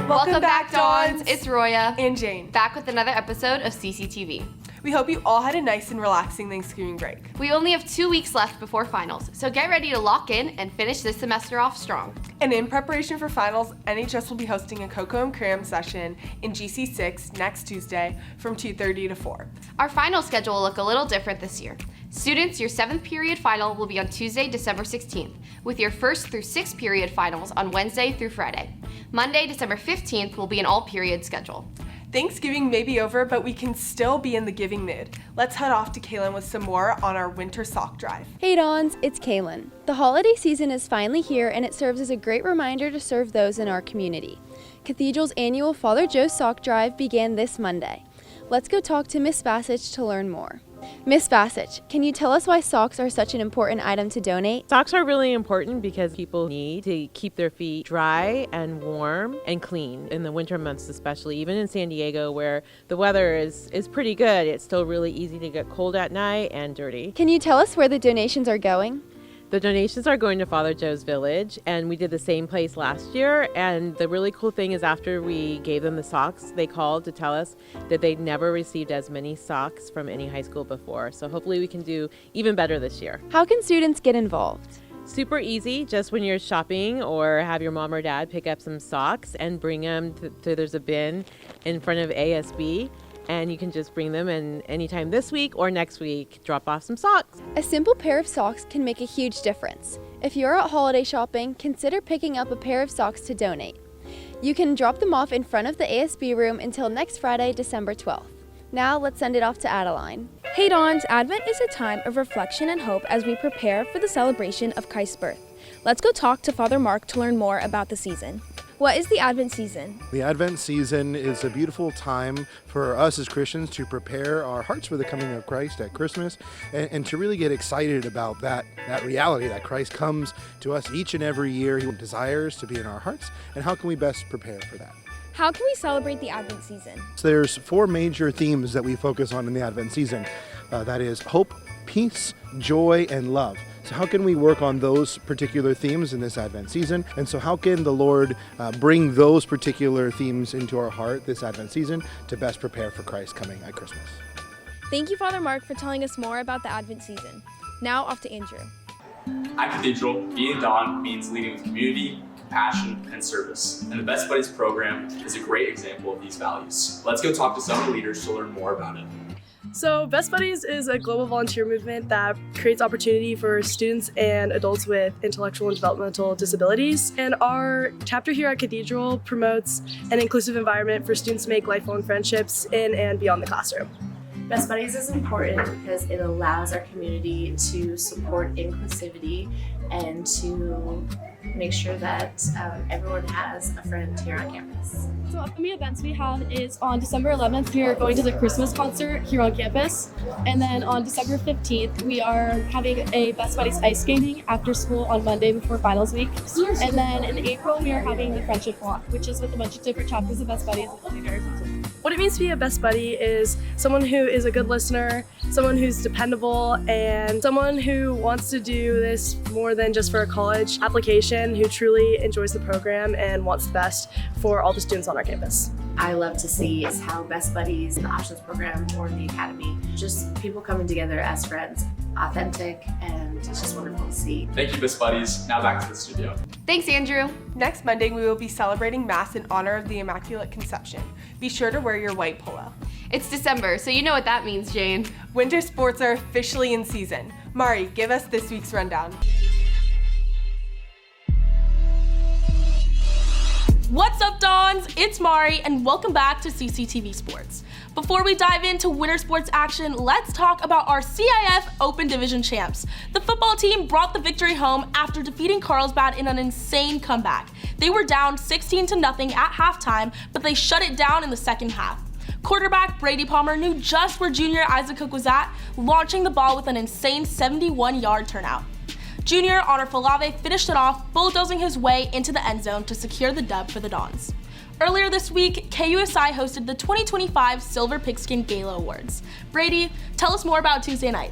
Welcome back, Dawns. It's Roya And Jane. back with another episode of CCTV. We hope you all had a nice and relaxing Thanksgiving break. We only have 2 weeks left before finals, so get ready to lock in and finish this semester off strong. And in preparation for finals, NHS will be hosting a Cocoa and Cram session in GC6 next Tuesday from 2:30 to 4. Our final schedule will look a little different this year. Students, your 7th period final will be on Tuesday, December 16th, with your 1st through 6th period finals on Wednesday through Friday. Monday, December 15th will be an all-period schedule. Thanksgiving may be over, but we can still be in the giving mood. Let's head off to Kaylin with some more on our winter sock drive. Hey Dawns, it's Kaylin. The holiday season is finally here and it serves as a great reminder to serve those in our community. Cathedral's annual Father Joe sock drive began this Monday. Let's go talk to Miss Bassich to learn more. Miss Bassich, can you tell us why socks are such an important item to donate? Socks are really important because people need to keep their feet dry and warm and clean in the winter months, especially. Even in San Diego where the weather is pretty good, it's still really easy to get cold at night and dirty. Can you tell us where the donations are going? The donations are going to Father Joe's Village, and we did the same place last year. And the really cool thing is after we gave them the socks, they called to tell us that they'd never received as many socks from any high school before. So hopefully we can do even better this year. How can students get involved? Super easy, just when you're shopping or have your mom or dad pick up some socks and bring them there's a bin in front of ASB. And you can just bring them in anytime this week or next week, drop off some socks. A simple pair of socks can make a huge difference. If you're out holiday shopping, consider picking up a pair of socks to donate. You can drop them off in front of the ASB room until next Friday, December 12th. Now let's send it off to Adeline. Hey Dawns, Advent is a time of reflection and hope as we prepare for the celebration of Christ's birth. Let's go talk to Father Mark to learn more about the season. What is the Advent season? The Advent season is a beautiful time for us as Christians to prepare our hearts for the coming of Christ at Christmas and to really get excited about that reality that Christ comes to us each and every year. He desires to be in our hearts, and how can we best prepare for that? How can we celebrate the Advent season? So there's 4 major themes that we focus on in the Advent season. That is hope, peace, joy, and love. So how can we work on those particular themes in this Advent season? And so how can the Lord bring those particular themes into our heart this Advent season to best prepare for Christ coming at Christmas? Thank you, Father Mark, for telling us more about the Advent season. Now off to Andrew. At Cathedral, being a Don means leading with community, compassion, and service. And the Best Buddies program is a great example of these values. Let's go talk to some of the leaders to learn more about it. So Best Buddies is a global volunteer movement that creates opportunity for students and adults with intellectual and developmental disabilities. And our chapter here at Cathedral promotes an inclusive environment for students to make lifelong friendships in and beyond the classroom. Best Buddies is important because it allows our community to support inclusivity and to make sure that everyone has a friend here on campus. So upcoming events we have is on December 11th, we are going to the Christmas concert here on campus. And then on December 15th, we are having a Best Buddies ice skating after school on Monday before finals week. And then in April, we are having the Friendship Walk, which is with a bunch of different chapters of Best Buddies. What it means to be a Best Buddy is someone who is a good listener, someone who's dependable, and someone who wants to do this more than just for a college application, who truly enjoys the program and wants the best for all the students on our campus. I love to see is how Best Buddies, the Options program, or the Academy, just people coming together as friends, authentic, and it's just wonderful to see. Thank you, Best Buddies. Now back to the studio. Thanks, Andrew. Next Monday, we will be celebrating Mass in honor of the Immaculate Conception. Be sure to wear your white polo. It's December, so you know what that means, Jane. Winter sports are officially in season. Mari, give us this week's rundown. What's up, Dawns? It's Mari, and welcome back to CCTV Sports. Before we dive into winter sports action, let's talk about our CIF Open Division champs. The football team brought the victory home after defeating Carlsbad in an insane comeback. They were down 16-0 at halftime, but they shut it down in the second half. Quarterback Brady Palmer knew just where junior Isaac Cook was at, launching the ball with an insane 71-yard turnout. Junior Honor Falave finished it off, bulldozing his way into the end zone to secure the dub for the Dons. Earlier this week, KUSI hosted the 2025 Silver Pigskin Gala Awards. Brady, tell us more about Tuesday night.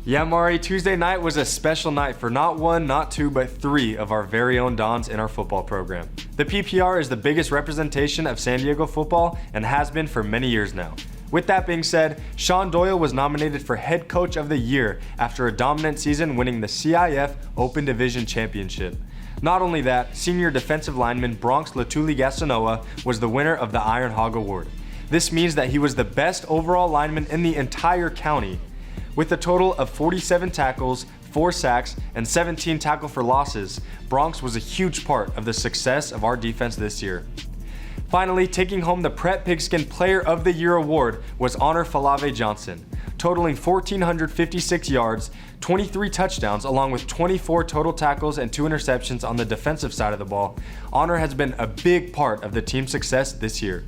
Yeah, Mari, Tuesday night was a special night for not one, not two, but three of our very own Dons in our football program. The PPR is the biggest representation of San Diego football and has been for many years now. With that being said, Sean Doyle was nominated for Head Coach of the Year after a dominant season, winning the CIF Open Division Championship. Not only that, senior defensive lineman Bronx Latuli Gasanoa was the winner of the Iron Hog Award. This means that he was the best overall lineman in the entire county. With a total of 47 tackles, 4 sacks, and 17 tackle for losses, Bronx was a huge part of the success of our defense this year. Finally, taking home the Prep Pigskin Player of the Year award was Honor Falave Johnson, totaling 1,456 yards, 23 touchdowns, along with 24 total tackles and 2 interceptions on the defensive side of the ball. Honor has been a big part of the team's success this year.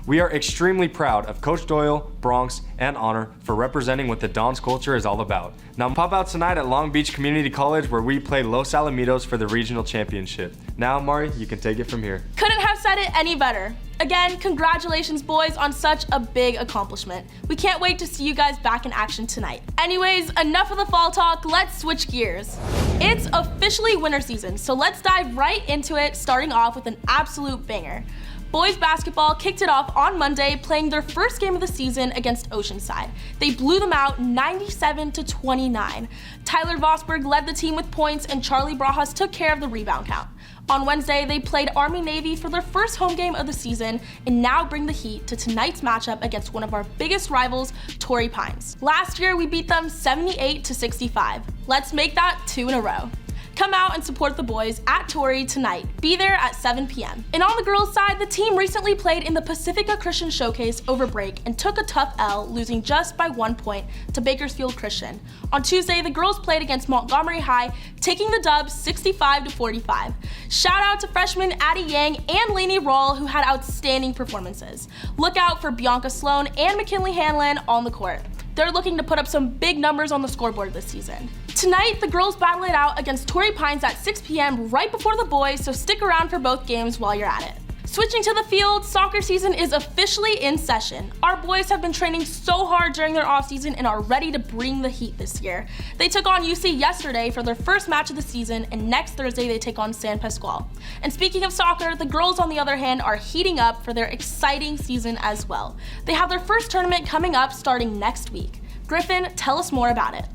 We are extremely proud of Coach Doyle, Bronx, and Honor for representing what the Dons culture is all about. Now pop out tonight at Long Beach Community College where we play Los Alamitos for the regional championship. Now, Mari, you can take it from here. Couldn't have said it any better. Again, congratulations, boys, on such a big accomplishment. We can't wait to see you guys back in action tonight. Anyways, enough of the fall talk, let's switch gears. It's officially winter season, so let's dive right into it, starting off with an absolute banger. Boys basketball kicked it off on Monday, playing their first game of the season against Oceanside. They blew them out 97-29. Tyler Vosberg led the team with points, and Charlie Brajas took care of the rebound count. On Wednesday, they played Army-Navy for their first home game of the season and now bring the heat to tonight's matchup against one of our biggest rivals, Torrey Pines. Last year, we beat them 78-65. Let's make that 2 in a row. Come out and support the boys at Torrey tonight. Be there at 7 p.m. And on the girls' side, the team recently played in the Pacifica Christian Showcase over break and took a tough L, losing just by 1 point to Bakersfield Christian. On Tuesday, the girls played against Montgomery High, taking the dub 65-45. Shout out to freshmen Addie Yang and Lainey Roll, who had outstanding performances. Look out for Bianca Sloan and McKinley Hanlon on the court. They're looking to put up some big numbers on the scoreboard this season. Tonight, the girls battle it out against Torrey Pines at 6 p.m. right before the boys, so stick around for both games while you're at it. Switching to the field, soccer season is officially in session. Our boys have been training so hard during their offseason and are ready to bring the heat this year. They took on UC yesterday for their first match of the season, and next Thursday they take on San Pasqual. And speaking of soccer, the girls on the other hand are heating up for their exciting season as well. They have their first tournament coming up starting next week. Griffin, tell us more about it.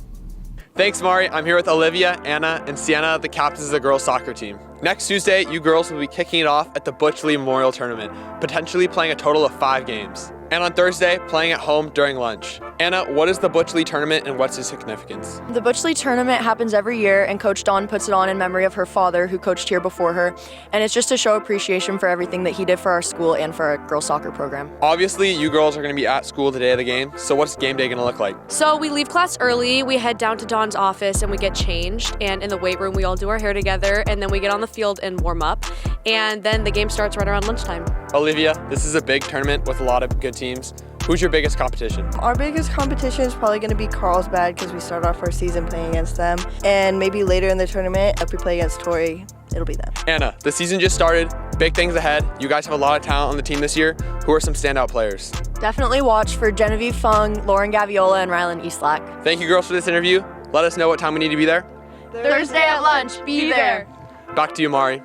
Thanks, Mari. I'm here with Olivia, Anna, and Sienna, the captains of the girls' soccer team. Next Tuesday, you girls will be kicking it off at the Butch Lee Memorial Tournament, potentially playing a total of 5 games. And on Thursday, playing at home during lunch. Anna, what is the Butch Lee Tournament and what's its significance? The Butch Lee Tournament happens every year, and Coach Dawn puts it on in memory of her father, who coached here before her. And it's just to show appreciation for everything that he did for our school and for our girls' soccer program. Obviously, you girls are going to be at school the day of the game, so what's game day going to look like? So we leave class early, we head down to Dawn's office and we get changed, and in the weight room we all do our hair together, and then we get on the field and warm up, and then the game starts right around lunchtime. Olivia, this is a big tournament with a lot of good teams. Who's your biggest competition? Our biggest competition is probably going to be Carlsbad because we started off our season playing against them. And maybe later in the tournament, if we play against Torrey, it'll be them. Anna, the season just started. Big things ahead. You guys have a lot of talent on the team this year. Who are some standout players? Definitely watch for Genevieve Fung, Lauren Gaviola, and Rylan Eastlack. Thank you, girls, for this interview. Let us know what time we need to be there. Thursday at lunch. Be there. Back to you, Mari.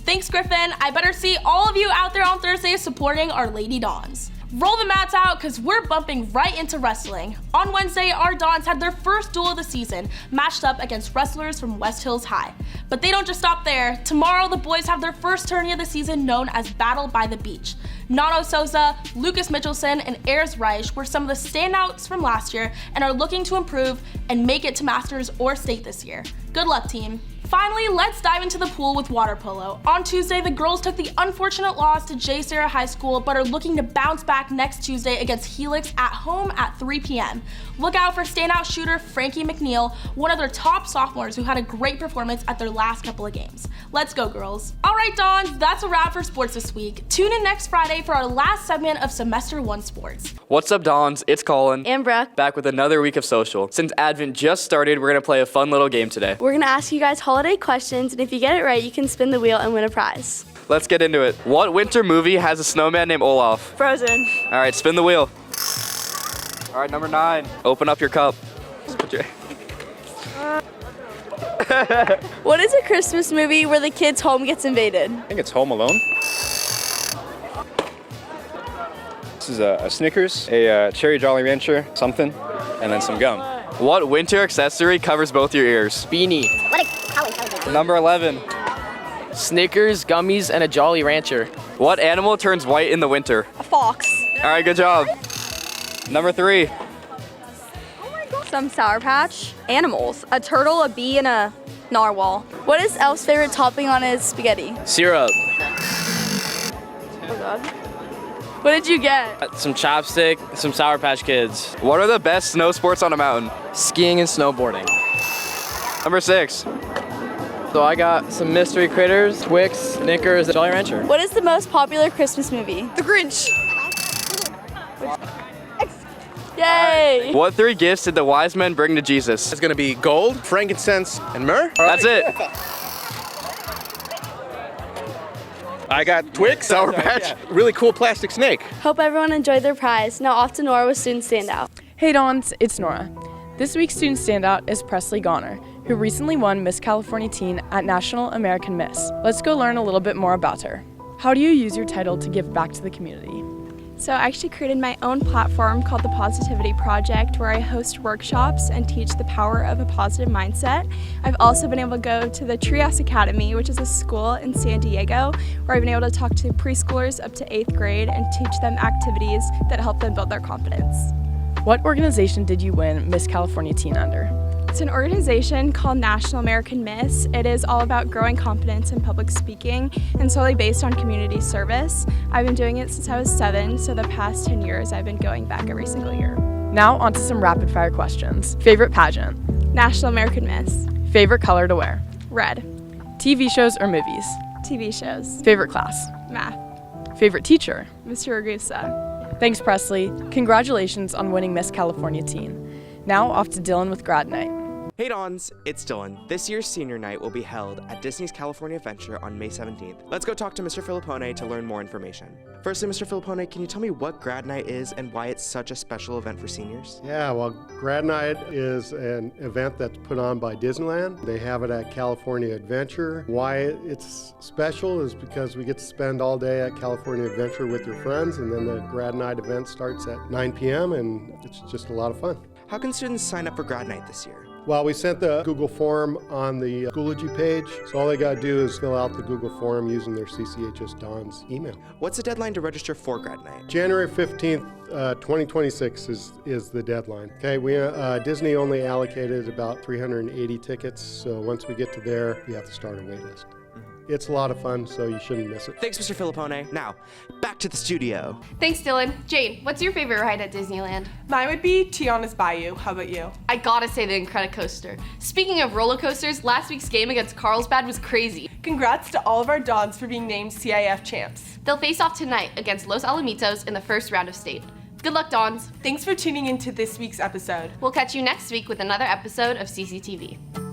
Thanks, Griffin. I better see all of you out there on Thursday supporting our Lady Dons. Roll the mats out because we're bumping right into wrestling. On Wednesday, our Dons had their first duel of the season, matched up against wrestlers from West Hills High. But they don't just stop there. Tomorrow, the boys have their first tourney of the season known as Battle by the Beach. Nano Sosa, Lucas Mitchelson, and Ayers Reich were some of the standouts from last year and are looking to improve and make it to Masters or State this year. Good luck, team. Finally, let's dive into the pool with water polo. On Tuesday, the girls took the unfortunate loss to J. Sarah High School, but are looking to bounce back next Tuesday against Helix at home at 3 p.m. Look out for standout shooter Frankie McNeil, one of their top sophomores who had a great performance at their last couple of games. Let's go, girls. All right, Dons, that's a wrap for sports this week. Tune in next Friday for our last segment of Semester 1 Sports. What's up, Dons? It's Colin. And Brooke. Back with another week of social. Since Advent just started, we're going to play a fun little game today. We're going to ask you guys holiday questions, and if you get it right, you can spin the wheel and win a prize. Let's get into it. What winter movie has a snowman named Olaf? Frozen. All right, spin the wheel. All right, number 9. Open up your cup. What is a Christmas movie where the kid's home gets invaded? I think it's Home Alone. This is a Snickers, a Cherry Jolly Rancher, something, and then some gum. What winter accessory covers both your ears? Beanie. Number 11. Snickers, gummies, and a Jolly Rancher. What animal turns white in the winter? A fox. All right, good job. Number 3. Some Sour Patch. Animals. A turtle, a bee, and a narwhal. What is Elf's favorite topping on his spaghetti? Syrup. Oh God. What did you get? Some chapstick, some Sour Patch Kids. What are the best snow sports on a mountain? Skiing and snowboarding. Number 6. So I got some Mystery Critters, Twix, Snickers, and Jolly Rancher. What is the most popular Christmas movie? The Grinch. Yay! What 3 gifts did the wise men bring to Jesus? It's going to be gold, frankincense, and myrrh. That's it. I got Twix, Sour Patch, really cool plastic snake. Hope everyone enjoyed their prize. Now off to Nora with Student Standout. Hey Dons, it's Nora. This week's Student Standout is Presley Goner, who recently won Miss California Teen at National American Miss. Let's go learn a little bit more about her. How do you use your title to give back to the community? So I actually created my own platform called the Positivity Project, where I host workshops and teach the power of a positive mindset. I've also been able to go to the Trias Academy, which is a school in San Diego, where I've been able to talk to preschoolers up to 8th grade and teach them activities that help them build their confidence. What organization did you win Miss California Teen under? It's an organization called National American Miss. It is all about growing confidence in public speaking and solely based on community service. I've been doing it since I was 7, so the past 10 years I've been going back every single year. Now on to some rapid fire questions. Favorite pageant? National American Miss. Favorite color to wear? Red. TV shows or movies? TV shows. Favorite class? Math. Favorite teacher? Mr. Ragusa. Thanks, Presley. Congratulations on winning Miss California Teen. Now off to Dylan with Grad Night. Hey Dons, it's Dylan. This year's senior night will be held at Disney's California Adventure on May 17th. Let's go talk to Mr. Filippone to learn more information. Firstly, Mr. Filippone, can you tell me what Grad Night is and why it's such a special event for seniors? Yeah, well, Grad Night is an event that's put on by Disneyland. They have it at California Adventure. Why it's special is because we get to spend all day at California Adventure with your friends, and then the Grad Night event starts at 9 p.m., and it's just a lot of fun. How can students sign up for Grad Night this year? Well, we sent the Google form on the Schoology page, so all they got to do is fill out the Google form using their CCHS Dons email. What's the deadline to register for Grad Night? January 15th, 2026 is the deadline. Okay, we Disney only allocated about 380 tickets, so once we get to there, we have to start a wait list. It's a lot of fun, so you shouldn't miss it. Thanks, Mr. Filippone. Now, back to the studio. Thanks, Dylan. Jane, what's your favorite ride at Disneyland? Mine would be Tiana's Bayou. How about you? I gotta say the Incredicoaster. Speaking of roller coasters, last week's game against Carlsbad was crazy. Congrats to all of our Dons for being named CIF champs. They'll face off tonight against Los Alamitos in the first round of state. Good luck, Dons. Thanks for tuning in to this week's episode. We'll catch you next week with another episode of CCTV.